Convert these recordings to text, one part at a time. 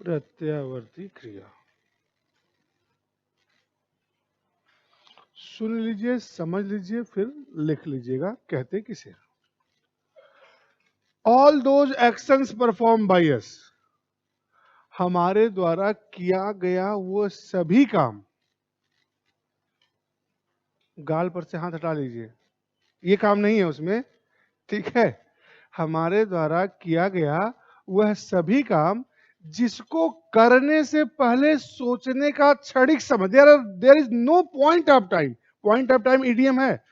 प्रत्यावर्ती क्रिया। सुन लीजिए, समझ लीजिए, फिर लिख लीजिएगा कहते किसे। All those actions perform by us, हमारे द्वारा किया गया वो सभी काम, गाल पर से हाथ हटा लीजिए, ये काम नहीं है उसमें, ठीक है। हमारे द्वारा किया गया वह सभी काम जिसको करने से पहले सोचने का क्षणिक समय, there is no point of time, point of time EDM है,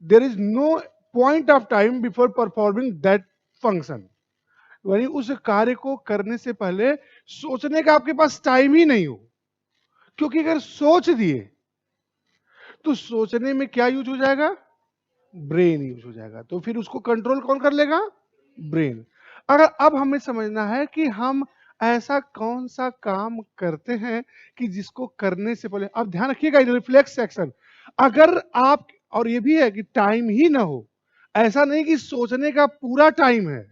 there is no point of time before performing that function, यानी उस कार्य को करने से पहले सोचने का आपके पास टाइम ही नहीं हो, क्योंकि अगर सोच दिए तो सोचने में क्या यूज हो जाएगा, ब्रेन यूज हो जाएगा, तो फिर उसको कंट्रोल कौन कर लेगा, ब्रेन। अगर अब हमें समझना है कि हम ऐसा कौन सा काम करते हैं कि जिसको करने से पहले, अब ध्यान रखिएगा रिफ्लेक्स एक्शन, अगर आप, और ये भी है कि टाइम ही ना हो, ऐसा नहीं कि सोचने का पूरा टाइम है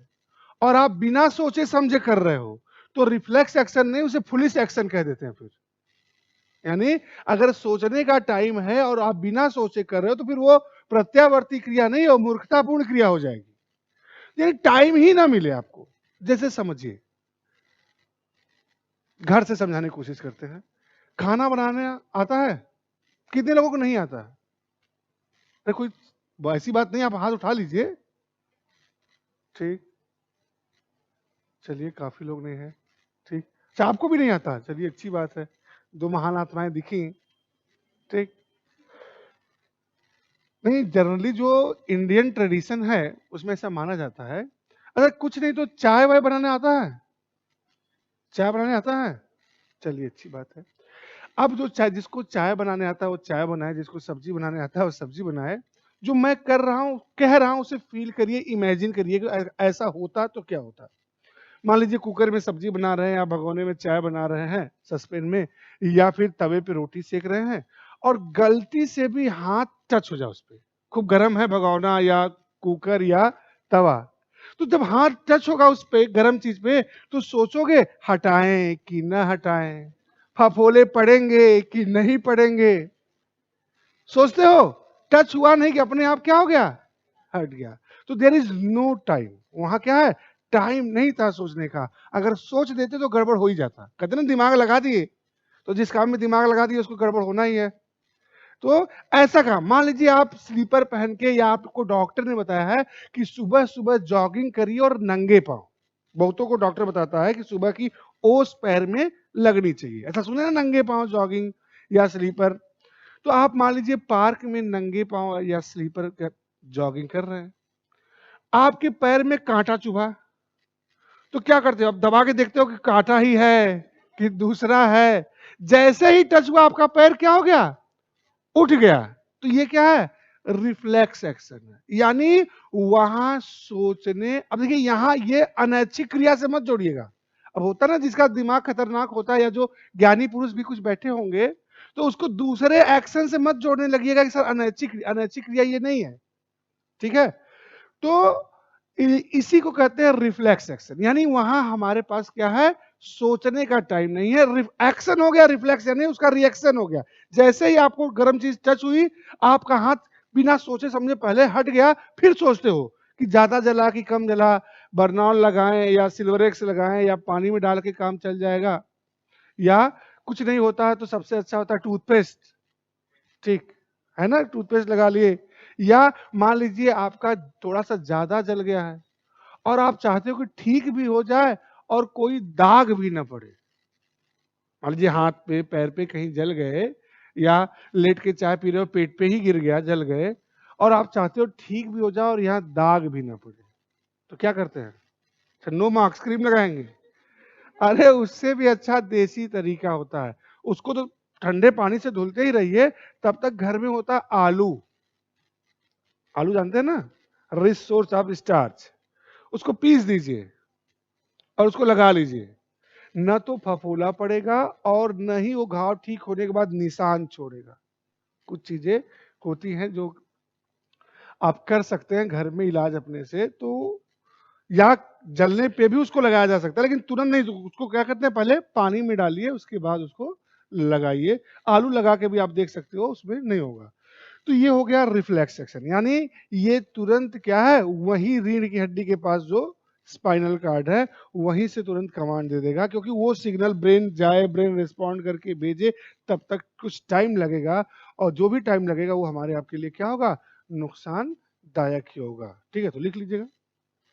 और आप बिना सोचे समझे कर रहे हो, तो रिफ्लेक्स एक्शन नहीं, उसे फुलिश एक्शन कह देते हैं फिर। यानी अगर सोचने का टाइम है और आप बिना सोचे कर रहे हो तो फिर वो प्रत्यावर्ती क्रिया नहीं, वो मूर्खतापूर्ण क्रिया हो जाएगी, यानी टाइम ही ना मिले आपको। जैसे समझिए, घर से समझाने की कोशिश करते हैं, खाना बनाने आता है, कितने लोगों को नहीं आता है? अरे कोई ऐसी बात नहीं, आप हाथ उठा लीजिए, ठीक, चलिए काफी लोग नहीं है, ठीक, अच्छा आपको भी नहीं आता, चलिए अच्छी बात है, दो महान आत्माएं दिखी, ठीक। नहीं, जनरली जो इंडियन ट्रेडिशन है उसमें ऐसा माना जाता है, अगर कुछ नहीं तो चाय वाय बनाने आता है, चाय बनाने आता है, चलिए अच्छी बात है। अब जो चाय, जिसको चाय बनाने आता है वो चाय बनाए, जिसको सब्जी बनाने आता है वो सब्जी बनाए, जो मैं कर रहा हूं कह रहा हूं उसे फील करिए, इमेजिन करिए कि ऐसा होता तो क्या होता। मान लीजिए कुकर में सब्जी बना रहे हैं या भगोने में चाय बना रहे हैं सस्पेन में, या फिर तवे पे रोटी सेक रहे हैं और गलती से भी हाथ टच हो जाए उस पर, खूब गर्म है भगोना या कुकर या तवा, तो जब हाथ टच होगा उस पे गर्म चीज पे, तो सोचोगे हटाएं कि न हटाएं, फफोले पड़ेंगे कि नहीं पड़ेंगे, सोचते हो, टच हुआ नहीं कि अपने आप क्या हो गया, हट गया। तो देयर इज नो टाइम, वहां क्या है, टाइम नहीं था सोचने का, अगर सोच देते तो गड़बड़ हो ही जाता, कहते ना दिमाग लगा दिए, तो जिस काम में दिमाग लगा दिए उसको गड़बड़ होना ही है। तो ऐसा काम, मान लीजिए आप स्लीपर पहन के, या आपको डॉक्टर ने बताया है कि सुबह सुबह जॉगिंग करिए और नंगे पांव, बहुतों को डॉक्टर बताता है कि सुबह की ओस पैर में लगनी चाहिए, ऐसा सुना ना, नंगे पांव जॉगिंग या स्लीपर। तो आप मान लीजिए पार्क में नंगे पांव या स्लीपर जॉगिंग कर रहे हैं, आपके पैर में कांटा चुभा, तो क्या करते हो, आप दबा के देखते हो कि कांटा ही है कि दूसरा है, जैसे ही टच हुआ आपका पैर क्या हो गया, उठ गया, तो ये क्या है, रिफ्लेक्स एक्शन है, यानी वहां सोचने, अब देखिए यहां ये अनैच्छिक क्रिया से मत जोड़िएगा, अब होता ना जिसका दिमाग खतरनाक होता है या जो ज्ञानी पुरुष भी कुछ बैठे होंगे, तो उसको दूसरे एक्शन से मत जोड़ने लगिएगा कि सर अनैच्छिक, अनैच्छिक क्रिया ये नहीं है, ठीक है। तो इसी को कहते हैं रिफ्लेक्स एक्शन, यानी वहां हमारे पास क्या है, सोचने का टाइम नहीं है, एक्शन हो गया, रिफ्लेक्स यानी उसका रिएक्शन हो गया, जैसे ही आपको गर्म चीज टच हुई, आपका हाथ बिना सोचे समझे पहले हट गया, फिर सोचते हो कि ज्यादा जला कि कम जला, बर्नॉल लगाएं या सिल्वरेक्स लगाएं या पानी में डाल के काम चल जाएगा, या कुछ नहीं होता है तो सबसे अच्छा होता है टूथपेस्ट, ठीक है ना, टूथपेस्ट लगा लिए, या मान लीजिए आपका थोड़ा सा ज्यादा जल गया है और आप चाहते हो कि ठीक भी हो जाए और कोई दाग भी ना पड़े, मान लीजिए हाथ पे पैर पे कहीं जल गए, या लेट के चाय पी रहे हो पेट पे ही गिर गया जल गए, और आप चाहते हो ठीक भी हो जाए और यहाँ दाग भी ना पड़े, तो क्या करते हैं, नो मार्क्स क्रीम लगाएंगे, अरे उससे भी अच्छा देसी तरीका होता है, उसको तो ठंडे पानी से धुलते ही रहिए, तब तक घर में होता है आलू, आलू जानते हैं ना, रिच सोर्स ऑफ स्टार्च, उसको पीस दीजिए और उसको लगा लीजिए, न तो फफोला पड़ेगा और न ही वो घाव ठीक होने के बाद निशान छोड़ेगा। कुछ चीजें होती हैं जो आप कर सकते हैं घर में इलाज अपने से, तो या जलने पे भी उसको लगाया जा सकता है, लेकिन तुरंत नहीं, उसको क्या करते हैं, पहले पानी में डालिए, उसके बाद उसको लगाइए। आलू लगा के भी आप देख सकते हो, उसमें नहीं होगा। तो ये हो गया रिफ्लेक्स एक्शन, यानी ये तुरंत क्या है, वही रीढ़ की हड्डी के पास जो स्पाइनल कार्ड है वहीं से तुरंत कमांड दे देगा, क्योंकि वो सिग्नल ब्रेन जाए, ब्रेन रिस्पॉन्ड करके भेजे, तब तक कुछ टाइम लगेगा, और जो भी टाइम लगेगा वो हमारे आपके लिए क्या होगा, नुकसानदायक ही होगा। ठीक है, तो लिख लीजिएगा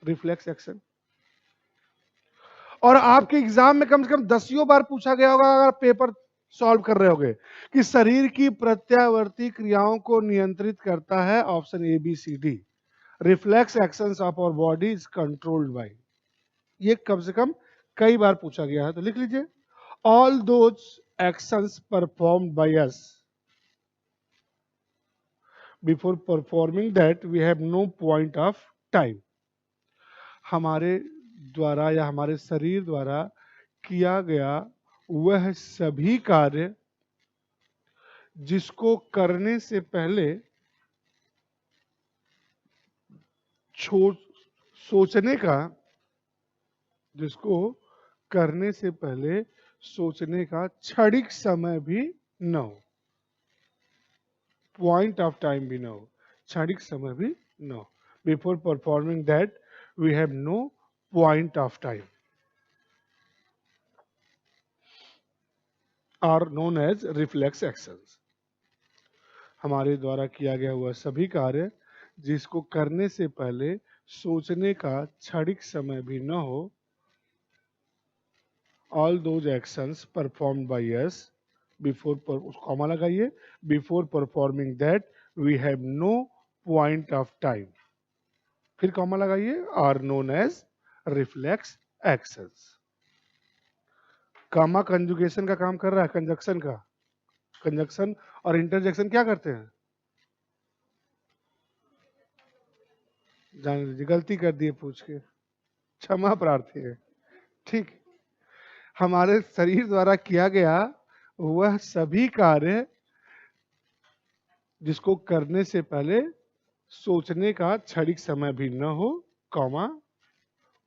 रिफ्लेक्स एक्शन। और आपके एग्जाम में कम से कम 10 बार पूछा गया होगा, अगर पेपर सॉल्व कर रहे होगे, कि शरीर की प्रत्यावर्ती क्रियाओं को नियंत्रित करता है option A B C D. Reflex actions of our body is controlled by, ये कम से कम कई बार पूछा गया है, तो लिख लीजिए all those actions performed by us before performing that we have no point of time. हमारे द्वारा या हमारे शरीर द्वारा किया गया वह सभी कार्य जिसको करने से पहले सोचने का, जिसको करने से पहले सोचने का क्षणिक समय भी न हो, पॉइंट ऑफ टाइम भी न हो, क्षणिक समय भी न हो, before performing that we have no point of time are known as reflex actions. हमारे द्वारा किया गया हुआ सभी कार्य जिसको करने से पहले सोचने का क्षणिक समय भी न हो, all those actions performed by us before, comma लगाइए, before performing that we have no point of time, फिर कॉमा लगाइए, are known as reflex actions. Comma conjugation का काम कर रहा है, कंजक्शन का। कंजक्शन और इंटरजेक्शन क्या करते हैं, जान लीजिए, गलती कर दिए पूछ के, क्षमा प्रार्थी है। ठीक, हमारे शरीर द्वारा किया गया वह सभी कार्य जिसको करने से पहले सोचने का क्षणिक समय भी न हो, कॉमा,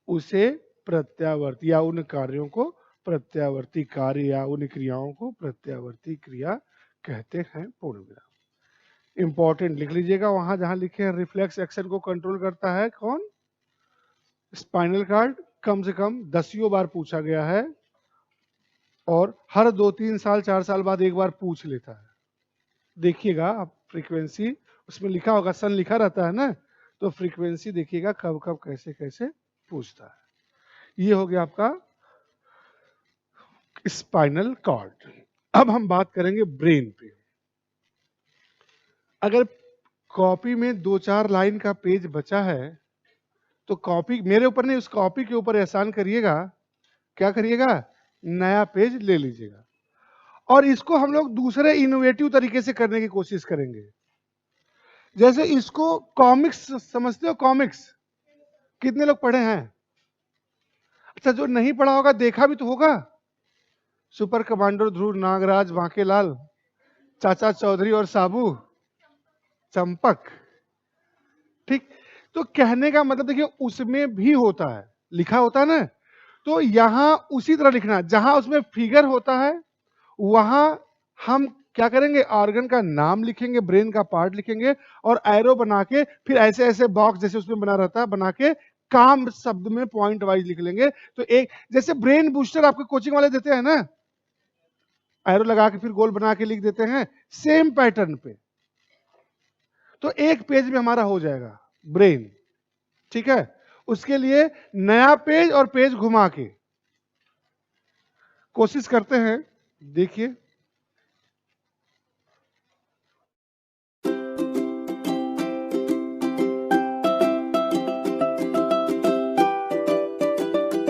उसे प्रत्यावर्ती या उन कार्यों को प्रत्यावर्ती कार्य या उन क्रियाओं को प्रत्यावर्ती क्रिया कहते हैं, पूर्ण विराम। इंपॉर्टेंट लिख लीजिएगा, वहां जहां लिखे हैं रिफ्लेक्स एक्शन को कंट्रोल करता है कौन, स्पाइनल कार्ड। कम से कम 10 बार पूछा गया है, और हर 2-3 साल 4 साल बाद एक बार पूछ लेता है। देखिएगा आप फ्रीक्वेंसी, उसमें लिखा होगा, सन लिखा रहता है ना, तो फ्रीक्वेंसी देखिएगा कब कब कैसे कैसे पूछता है। ये हो गया आपका स्पाइनल कॉर्ड। अब हम बात करेंगे ब्रेन पे। अगर कॉपी में 2-4 लाइन का पेज बचा है तो कॉपी मेरे ऊपर नहीं, उस कॉपी के ऊपर एहसान करिएगा, क्या करिएगा, नया पेज ले लीजिएगा, और इसको हम लोग दूसरे इनोवेटिव तरीके से करने की कोशिश करेंगे। जैसे इसको कॉमिक्स समझते हो, कॉमिक्स कितने लोग पढ़े हैं, अच्छा जो नहीं पढ़ा होगा देखा भी तो होगा, सुपर कमांडर ध्रुव, नागराज, बांकेलाल, चाचा चौधरी और साबू, चंपक। ठीक, तो कहने का मतलब देखिए उसमें भी होता है, लिखा होता है ना, तो यहां उसी तरह लिखना, जहां उसमें फिगर होता है वहां हम क्या करेंगे, ऑर्गन का नाम लिखेंगे, ब्रेन का पार्ट लिखेंगे, और एरो बना के फिर ऐसे ऐसे बॉक्स जैसे उसमें बना रहता है बना के काम शब्द में पॉइंट वाइज लिख लेंगे। तो एक जैसे ब्रेन बूस्टर आपके कोचिंग वाले देते हैं ना, एरो लगा के फिर गोल बना के लिख देते हैं, सेम पैटर्न पे, तो एक पेज में हमारा हो जाएगा ब्रेन। ठीक है, उसके लिए नया पेज और पेज घुमा के कोशिश करते हैं, देखिए